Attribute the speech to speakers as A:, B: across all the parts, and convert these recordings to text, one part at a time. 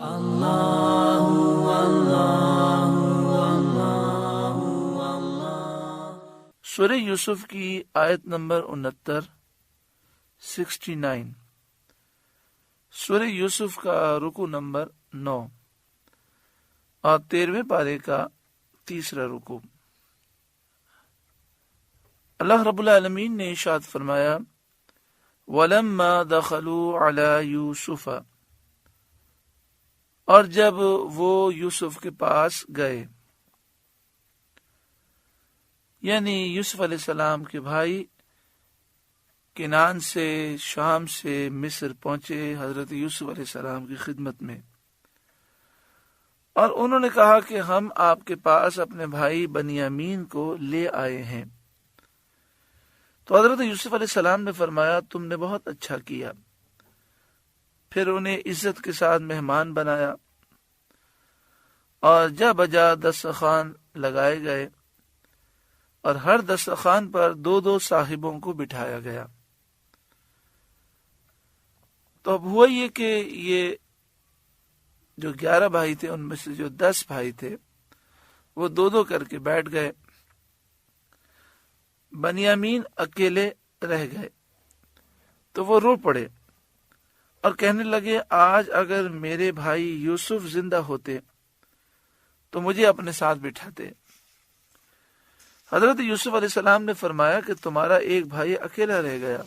A: اللہ اللہ اللہ۔ سورہ یوسف کی آیت نمبر 69 سورہ یوسف کا رکوع نمبر 9 اور 13ویں پارے کا تیسرا رکوع۔ اللہ رب العالمین نے ارشاد فرمایا وَلَمَّا دَخَلُوا عَلَى يُوسُفَ، اور جب وہ یوسف کے پاس گئے، یعنی یوسف علیہ السلام کے بھائی کنعان سے شام سے مصر پہنچے حضرت یوسف علیہ السلام کی خدمت میں، اور انہوں نے کہا کہ ہم آپ کے پاس اپنے بھائی بنیامین کو لے آئے ہیں۔ تو حضرت یوسف علیہ السلام نے فرمایا تم نے بہت اچھا کیا۔ پھر انہیں عزت کے ساتھ مہمان بنایا اور جا بجا دسترخوان لگائے گئے، اور ہر دسترخوان پر 2 صاحبوں کو بٹھایا گیا۔ تو اب ہوا یہ کہ یہ جو 11 بھائی تھے ان میں سے جو 10 بھائی تھے وہ 2 کر کے بیٹھ گئے، بنیامین اکیلے رہ گئے۔ تو وہ رو پڑے اور کہنے لگے آج اگر میرے بھائی یوسف زندہ ہوتے تو مجھے اپنے ساتھ بٹھاتے۔ حضرت یوسف علیہ السلام نے فرمایا کہ تمہارا ایک بھائی اکیلا رہ گیا،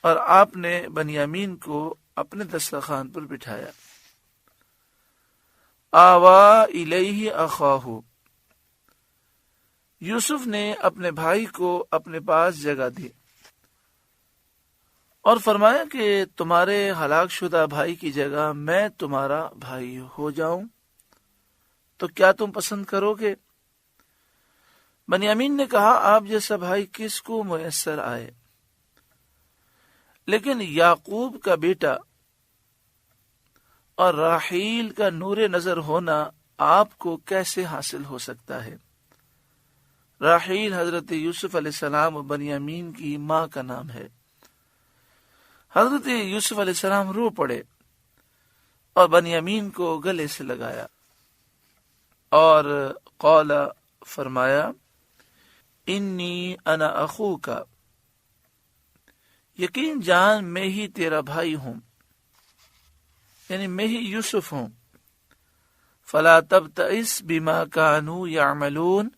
A: اور آپ نے بنیامین کو اپنے دسترخوان پر بٹھایا۔ آوا الیہ اخاہ، یوسف نے اپنے بھائی کو اپنے پاس جگہ دی اور فرمایا کہ تمہارے ہلاک شدہ بھائی کی جگہ میں تمہارا بھائی ہو جاؤں تو کیا تم پسند کرو گے؟ بنیامین نے کہا آپ جیسا بھائی کس کو میسر آئے، لیکن یعقوب کا بیٹا اور راحیل کا نور نظر ہونا آپ کو کیسے حاصل ہو سکتا ہے؟ راحیل حضرت یوسف علیہ السلام و بنیامین کی ماں کا نام ہے۔ حضرت یوسف علیہ السلام رو پڑے اور بنیامین کو گلے سے لگایا اور قال فرمایا انی انا اخوک، یقین جان میں ہی تیرا بھائی ہوں، یعنی میں ہی یوسف ہوں۔ فلا تبتئس بما كانوا يعملون،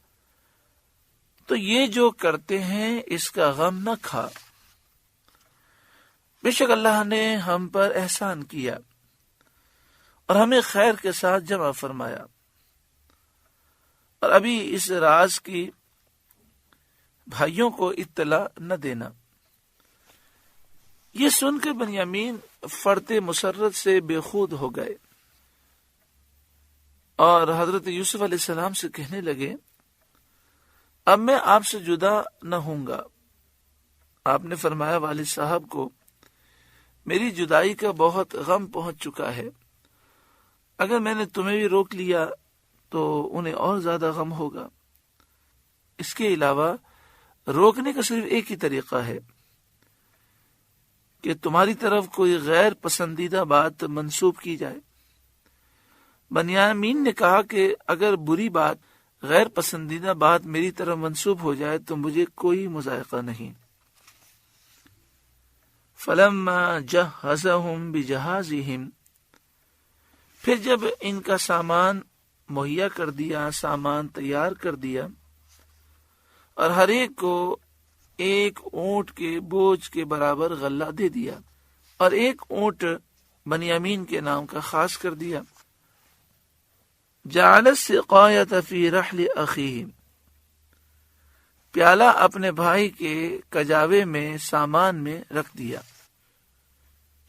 A: تو یہ جو کرتے ہیں اس کا غم نہ کھا، بے شک اللہ نے ہم پر احسان کیا اور ہمیں خیر کے ساتھ جمع فرمایا، اور ابھی اس راز کی بھائیوں کو اطلاع نہ دینا۔ یہ سن کے بنیامین فرط مسرت سے بے خود ہو گئے اور حضرت یوسف علیہ السلام سے کہنے لگے اب میں آپ سے جدا نہ ہوں گا۔ آپ نے فرمایا والد صاحب کو میری جدائی کا بہت غم پہنچ چکا ہے، اگر میں نے تمہیں بھی روک لیا تو انہیں اور زیادہ غم ہوگا۔ اس کے علاوہ روکنے کا صرف ایک ہی طریقہ ہے کہ تمہاری طرف کوئی غیر پسندیدہ بات منسوب کی جائے۔ بنیامین نے کہا کہ اگر بری بات، غیر پسندیدہ بات میری طرف منسوب ہو جائے تو مجھے کوئی مذائقہ نہیں۔ فلما جہزہم بجہازہم، پھر جب ان کا سامان مہیا کر دیا، سامان تیار کر دیا، اور ہر ایک کو ایک اونٹ کے بوجھ کے برابر غلہ دے دیا، اور ایک اونٹ بنیامین کے نام کا خاص کر دیا، جعل السقایۃ فی رحل اخیہ، پیالہ اپنے بھائی کے کجاوے میں سامان میں رکھ دیا۔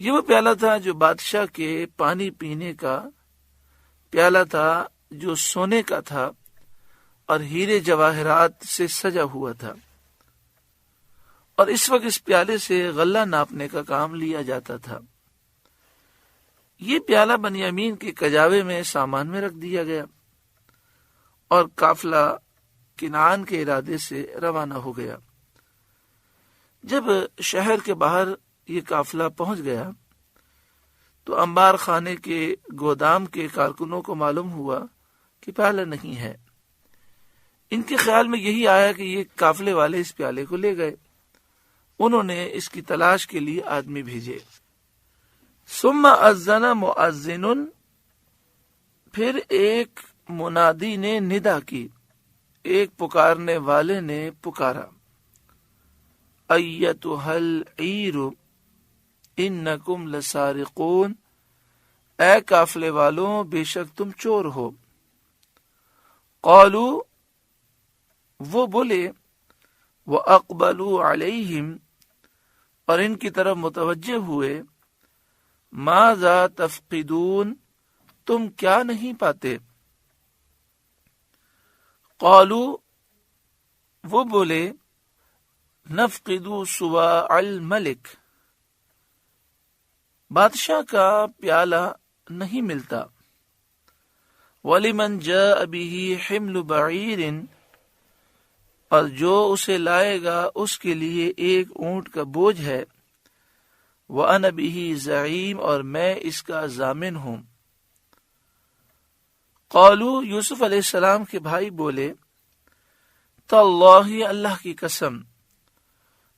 A: یہ وہ پیالہ تھا جو بادشاہ کے پانی پینے کا پیالہ تھا، جو سونے کا تھا اور ہیرے جواہرات سے سجا ہوا تھا، اور اس وقت اس پیالے سے غلہ ناپنے کا کام لیا جاتا تھا۔ یہ پیالہ بنیامین کے کجاوے میں سامان میں رکھ دیا گیا اور قافلہ کنعان کے ارادے سے روانہ ہو گیا۔ جب شہر کے باہر یہ قافلہ پہنچ گیا تو انبار خانے کے گودام کے کارکنوں کو معلوم ہوا کہ پیالہ نہیں ہے۔ ان کے خیال میں یہی آیا کہ یہ قافلے والے اس پیالے کو لے گئے۔ انہوں نے اس کی تلاش کے لیے آدمی بھیجے۔ ثم اذن مؤذن، پھر ایک منادی نے ندا کی، ایک پکارنے والے نے پکارا، ایتھا العیر انکم لسارقون، اے قافلے والوں بے شک تم چور ہو۔ قالوا، وہ بولے، وَأَقْبَلُوا عَلَيْهِمْ، اور ان کی طرف متوجہ ہوئے، ماذا تفقدون، تم کیا نہیں پاتے؟ قالوا، وہ بولے، نفقد صواع الملک، بادشاہ کا پیالہ نہیں ملتا، وَلِمَنْ جَاءَ بِهِ حِمْلُ بَعِيرٍ، اور جو اسے لائے گا اس کے لیے ایک اونٹ کا بوجھ ہے، وَأَنَا بِهِ زَعِيمٌ، اور میں اس کا ضامن ہوں۔ قالوا، یوسف علیہ السلام کے بھائی بولے، تاللہ، اللہ کی قسم،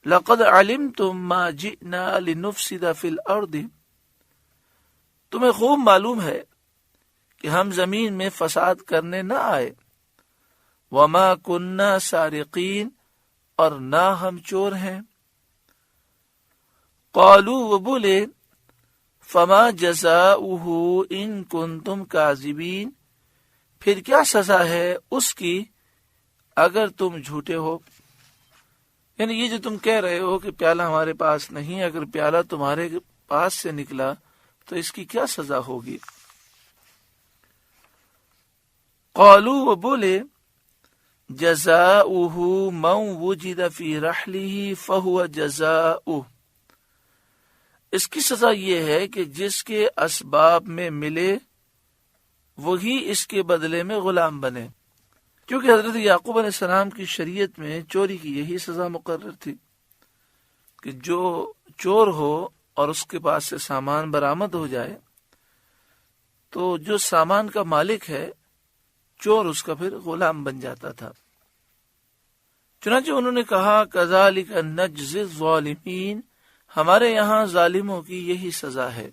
A: لقد علمتم ما جئنا لنفسد فی الارض، تمہیں خوب معلوم ہے کہ ہم زمین میں فساد کرنے نہ آئے، وما کننا سارقین، اور نہ ہم چور ہیں۔ قالوا، وہ بولے، فما جزاؤہ ان کنتم کاذبین، پھر کیا سزا ہے اس کی اگر تم جھوٹے ہو؟ یعنی یہ جو تم کہہ رہے ہو کہ پیالہ ہمارے پاس نہیں، اگر پیالہ تمہارے پاس سے نکلا تو اس کی کیا سزا ہوگی؟ قالوا، وہ بولے، جزاؤہ من وجد فی رحلہ فہو جزاؤہ، اس کی سزا یہ ہے کہ جس کے اسباب میں ملے وہی اس کے بدلے میں غلام بنے، کیونکہ حضرت یعقوب علیہ السلام کی شریعت میں چوری کی یہی سزا مقرر تھی کہ جو چور ہو اور اس کے پاس سے سامان برآمد ہو جائے تو جو سامان کا مالک ہے چور اس کا پھر غلام بن جاتا تھا۔ چنانچہ انہوں نے کہا، کذالک نجزی الظالمین، ہمارے یہاں ظالموں کی یہی سزا ہے۔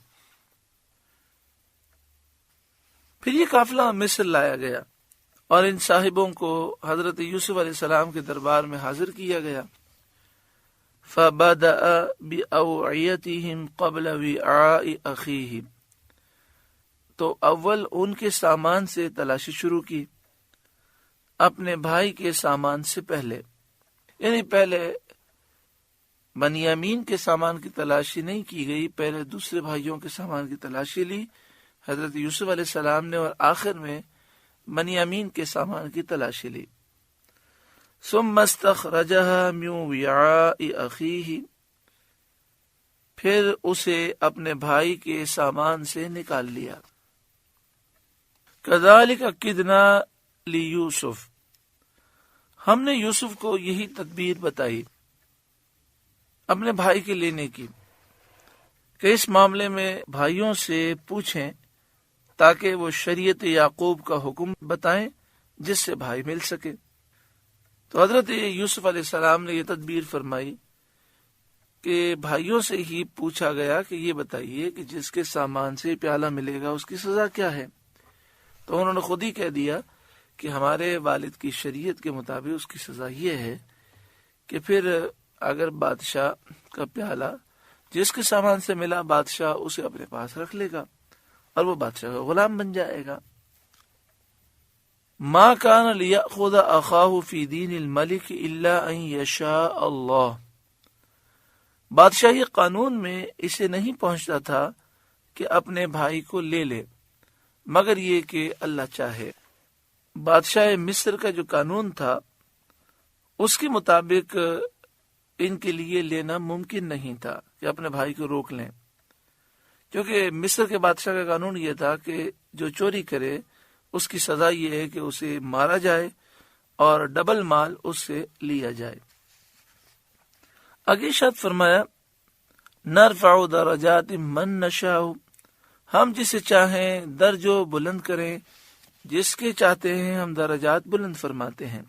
A: پھر یہ قافلہ مصر لایا گیا اور ان صاحبوں کو حضرت یوسف علیہ السلام کے دربار میں حاضر کیا گیا۔ فَبَدَأَ بِأَوْعِيَتِهِمْ قَبْلَ وِعَاءِ أَخِيهِ، تو اول ان کے سامان سے تلاشی شروع کی، اپنے بھائی کے سامان سے پہلے، یعنی پہلے بنیامین کے سامان کی تلاشی نہیں کی گئی، پہلے دوسرے بھائیوں کے سامان کی تلاشی لی حضرت یوسف علیہ السلام نے، اور آخر میں بنیامین کے سامان کی تلاشی لی۔ ثم استخرجها من وعاء اخیہ، پھر اسے اپنے بھائی کے سامان سے نکال لیا۔ کذالک کدنا لیوسف، ہم نے یوسف کو یہی تدبیر بتائی اپنے بھائی کے لینے کی کہ اس معاملے میں بھائیوں سے پوچھیں تاکہ وہ شریعت یعقوب کا حکم بتائیں جس سے بھائی مل سکے۔ تو حضرت یوسف علیہ السلام نے یہ تدبیر فرمائی کہ بھائیوں سے ہی پوچھا گیا کہ یہ بتائیے کہ جس کے سامان سے پیالہ ملے گا اس کی سزا کیا ہے؟ تو انہوں نے خود ہی کہہ دیا کہ ہمارے والد کی شریعت کے مطابق اس کی سزا یہ ہے کہ پھر اگر بادشاہ کا پیالہ جس کے سامان سے ملا بادشاہ اسے اپنے پاس رکھ لے گا اور وہ بادشاہ کا غلام بن جائے گا۔ ما کان لیأخذ اخاہ فی دین الملک الا ان یشاء اللہ، بادشاہی قانون میں اسے نہیں پہنچتا تھا کہ اپنے بھائی کو لے لے مگر یہ کہ اللہ چاہے۔ بادشاہ مصر کا جو قانون تھا اس کے مطابق ان کے لیے لینا ممکن نہیں تھا کہ اپنے بھائی کو روک لیں، کیونکہ مصر کے بادشاہ کا قانون یہ تھا کہ جو چوری کرے اس کی سزا یہ ہے کہ اسے مارا جائے اور ڈبل مال اس سے لیا جائے۔ آگے ارشاد فرمایا، نرفع درجات من نشاء، ہم جسے چاہیں درج و بلند کریں، جس کے چاہتے ہیں ہم درجات بلند فرماتے ہیں۔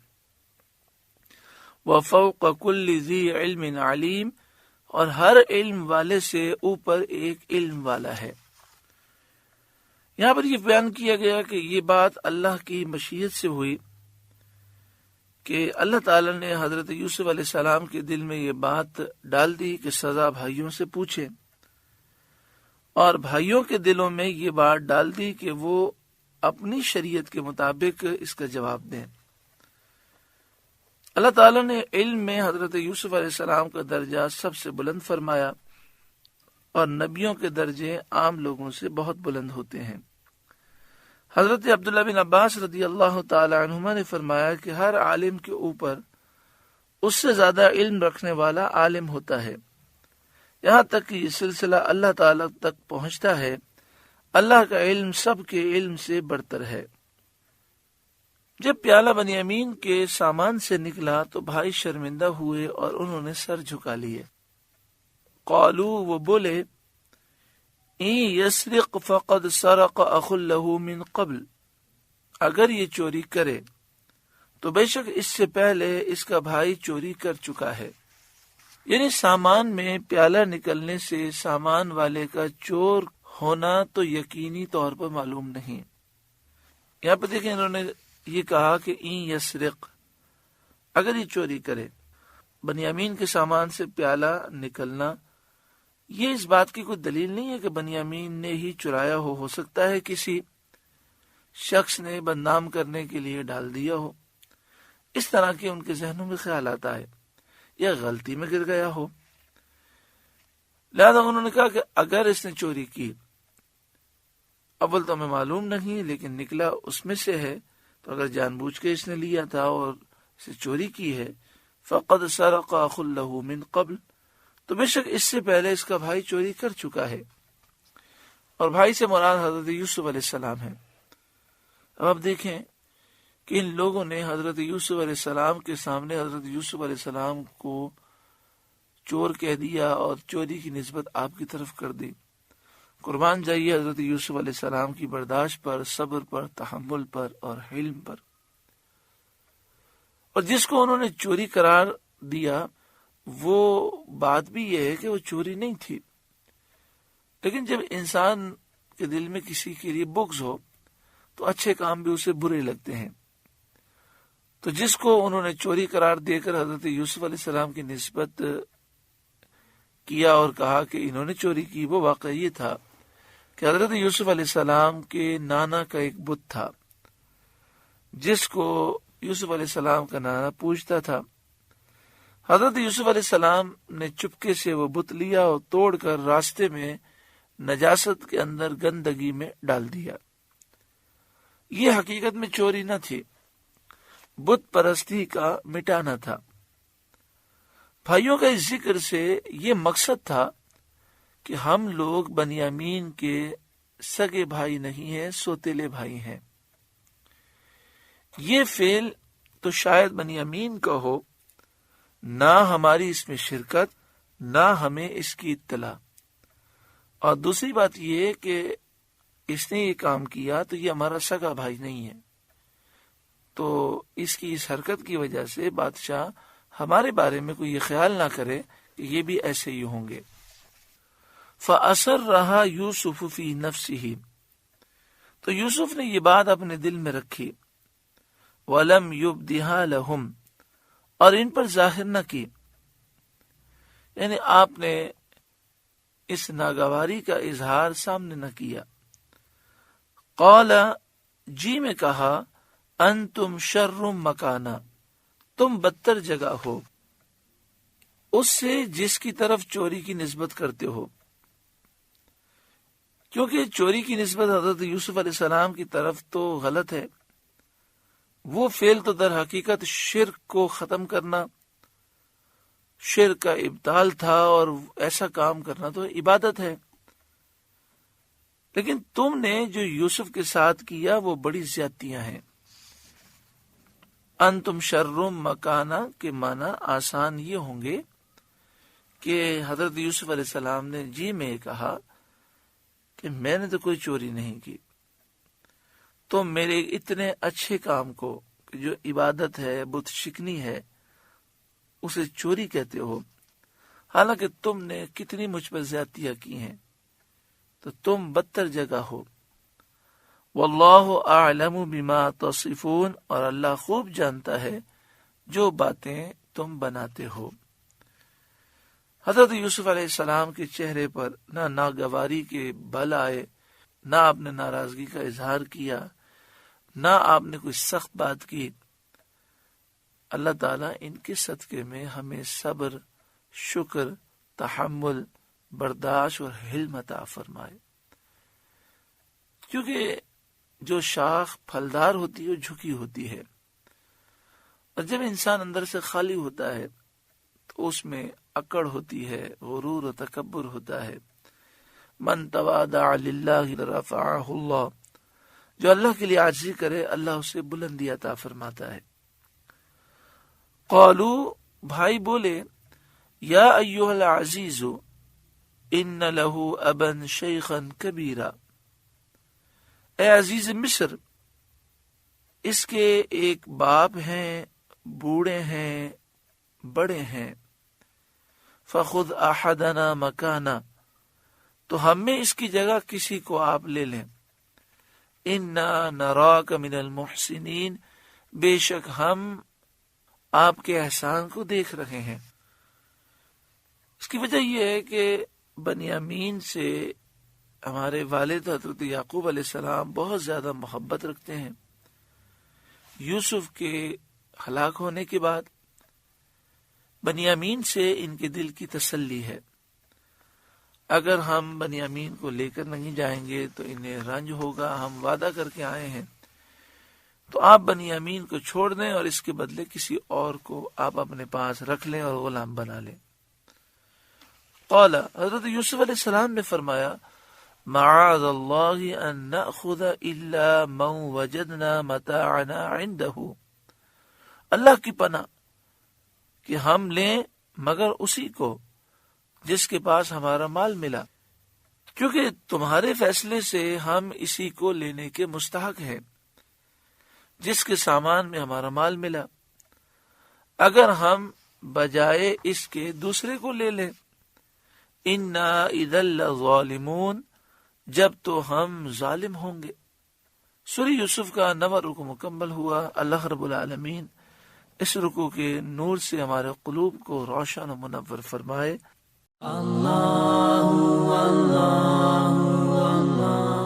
A: وَفَوْقَ كُلِّ ذِي عِلْمٍ عَلِيمٍ، اور ہر علم والے سے اوپر ایک علم والا ہے۔ یہاں پر یہ بیان کیا گیا کہ یہ بات اللہ کی مشیت سے ہوئی کہ اللہ تعالی نے حضرت یوسف علیہ السلام کے دل میں یہ بات ڈال دی کہ سزا بھائیوں سے پوچھے، اور بھائیوں کے دلوں میں یہ بات ڈال دی کہ وہ اپنی شریعت کے مطابق اس کا جواب دیں۔ اللہ تعالیٰ نے علم میں حضرت یوسف علیہ السلام کا درجہ سب سے بلند فرمایا، اور نبیوں کے درجے عام لوگوں سے بہت بلند ہوتے ہیں۔ حضرت عبداللہ بن عباس رضی اللہ تعالی عنہما نے فرمایا کہ ہر عالم کے اوپر اس سے زیادہ علم رکھنے والا عالم ہوتا ہے، یہاں تک کہ یہ سلسلہ اللہ تعالی تک پہنچتا ہے۔ اللہ کا علم سب کے علم سے برتر ہے۔ جب پیالہ بنیامین کے سامان سے نکلا تو بھائی شرمندہ ہوئے اور انہوں نے سر جھکا لیے۔ قالو، وہ بولے، این یسرق فقد سرق اخ له من قبل، اگر یہ چوری کرے تو بے شک اس سے پہلے اس کا بھائی چوری کر چکا ہے۔ یعنی سامان میں پیالہ نکلنے سے سامان والے کا چور ہونا تو یقینی طور پر معلوم نہیں۔ یہاں پہ دیکھیں انہوں نے یہ کہا کہ این یسرق، اگر یہ چوری کرے۔ بنیامین کے سامان سے پیالہ نکلنا، یہ اس بات کی کوئی دلیل نہیں ہے کہ بنیامین نے ہی چرایا ہو سکتا ہے کسی شخص نے بدنام کرنے کے لیے ڈال دیا ہو، اس طرح کے ان کے ذہنوں میں خیال آتا ہے، یا غلطی میں گر گیا ہو۔ لہذا انہوں نے کہا کہ اگر اس نے چوری کی، اول تو ہمیں معلوم نہیں لیکن نکلا اس میں سے ہے، تو اگر جان بوجھ کے اس نے لیا تھا اور اسے چوری کی ہے، فقد سرق اخ له من قبل، تو بے شک اس سے پہلے اس کا بھائی چوری کر چکا ہے، اور بھائی سے مراد حضرت یوسف علیہ السلام ہے۔ اب آپ دیکھیں کہ ان لوگوں نے حضرت یوسف علیہ السلام کے سامنے حضرت یوسف علیہ السلام کو چور کہہ دیا اور چوری کی نسبت آپ کی طرف کر دی۔ قربان جائیے حضرت یوسف علیہ السلام کی برداشت پر، صبر پر، تحمل پر اور حلم پر۔ اور جس کو انہوں نے چوری قرار دیا، وہ بات بھی یہ ہے کہ وہ چوری نہیں تھی، لیکن جب انسان کے دل میں کسی کے لیے بغض ہو تو اچھے کام بھی اسے برے لگتے ہیں۔ تو جس کو انہوں نے چوری قرار دے کر حضرت یوسف علیہ السلام کی نسبت کیا اور کہا کہ انہوں نے چوری کی، وہ واقعہ یہ تھا کہ حضرت یوسف علیہ السلام کے نانا کا ایک بت تھا جس کو یوسف علیہ السلام کا نانا پوجتا تھا۔ حضرت یوسف علیہ السلام نے چپکے سے وہ بت لیا اور توڑ کر راستے میں نجاست کے اندر گندگی میں ڈال دیا۔ یہ حقیقت میں چوری نہ تھی، بت پرستی کا مٹانا تھا۔ بھائیوں کا اس ذکر سے یہ مقصد تھا کہ ہم لوگ بنیامین کے سگے بھائی نہیں ہیں، سوتیلے بھائی ہیں۔ یہ فعل تو شاید بنیامین کا ہو، نہ ہماری اس میں شرکت، نہ ہمیں اس کی اطلاع۔ اور دوسری بات یہ کہ اس نے یہ کام کیا تو یہ ہمارا سگا بھائی نہیں ہے، تو اس کی اس حرکت کی وجہ سے بادشاہ ہمارے بارے میں کوئی یہ خیال نہ کرے کہ یہ بھی ایسے ہی ہوں گے۔ فَأَسَرَّهَا يُوسُفُ فِي نَفْسِهِ، تو یوسف نے یہ بات اپنے دل میں رکھی، وَلَمْ يُبْدِهَا لَهُمْ، اور ان پر ظاہر نہ کی، یعنی آپ نے اس ناگواری کا اظہار سامنے نہ کیا۔ قَالَ، جی میں کہا، أَنْتُمْ شَرٌّ مَكَانًا، تم بدتر جگہ ہو اس سے جس کی طرف چوری کی نسبت کرتے ہو، کیونکہ چوری کی نسبت حضرت یوسف علیہ السلام کی طرف تو غلط ہے۔ وہ فعل تو در حقیقت شرک کو ختم کرنا، شرک کا ابطال تھا، اور ایسا کام کرنا تو عبادت ہے، لیکن تم نے جو یوسف کے ساتھ کیا وہ بڑی زیادتیاں ہیں۔ انتم شرم مکانہ کے معنی آسان یہ ہوں گے کہ حضرت یوسف علیہ السلام نے جی میں کہا کہ میں نے تو کوئی چوری نہیں کی، تم میرے اتنے اچھے کام کو کہ جو عبادت ہے، بت شکنی ہے، اسے چوری کہتے ہو، حالانکہ تم نے کتنی مجھ پر زیادتیاں کی ہیں، تو تم بدتر جگہ ہو۔ واللہ اعلم بما تصفون، اور اللہ خوب جانتا ہے جو باتیں تم بناتے ہو۔ حضرت یوسف علیہ السلام کے چہرے پر نہ ناگواری کے بل آئے، نہ آپ نے ناراضگی کا اظہار کیا، نہ آپ نے کوئی سخت بات کی۔ اللہ تعالیٰ ان کے صدقے میں ہمیں صبر، شکر، تحمل، برداشت اور حلم عطا فرمائے، کیونکہ جو شاخ پھلدار ہوتی ہے وہ جھکی ہوتی ہے، اور جب انسان اندر سے خالی ہوتا ہے تو اس میں اکڑ ہوتی ہے، غرور و تکبر ہوتا ہے۔ من تواضع للہ رفعہ اللہ، جو اللہ کے لیے عاجزی کرے اللہ اسے بلندی عطا فرماتا ہے۔ قالو، بھائی بولے، یا ایھا العزیز ان لہ ابا شیخا کبیرا، اے عزیز مصر، اس کے ایک باپ ہیں، بوڑھے ہیں، بڑے ہیں۔ فخذ احدنا مکانا، تو ہم میں اس کی جگہ کسی کو آپ لے لیں۔ انا نراک من المحسنین، بے شک ہم آپ کے احسان کو دیکھ رہے ہیں۔ اس کی وجہ یہ ہے کہ بنیامین سے ہمارے والد حضرت یعقوب علیہ السلام بہت زیادہ محبت رکھتے ہیں۔ یوسف کے ہلاک ہونے کے بعد بنیامین سے ان کے دل کی تسلی ہے، اگر ہم بنیامین کو لے کر نہیں جائیں گے تو انہیں رنج ہوگا، ہم وعدہ کر کے آئے ہیں، تو آپ بنیامین کو چھوڑ دیں اور اس کے بدلے کسی اور کو آپ اپنے پاس رکھ لیں اور غلام بنا لیں۔ قال، حضرت یوسف علیہ السلام نے فرمایا، معاذ اللہ ان نأخذ الا من وجدنا متاعنا عنده، اللہ کی پناہ کہ ہم لیں مگر اسی کو جس کے پاس ہمارا مال ملا، کیونکہ تمہارے فیصلے سے ہم اسی کو لینے کے مستحق ہیں جس کے سامان میں ہمارا مال ملا، اگر ہم بجائے اس کے دوسرے کو لے لیں، انا اذا لظالمون، جب تو ہم ظالم ہوں گے۔ سورہ یوسف کا 9واں رکوع مکمل ہوا۔ اللہ رب العالمین اس رکوع کے نور سے ہمارے قلوب کو روشن و منور فرمائے۔ اللہ اللہ اللہ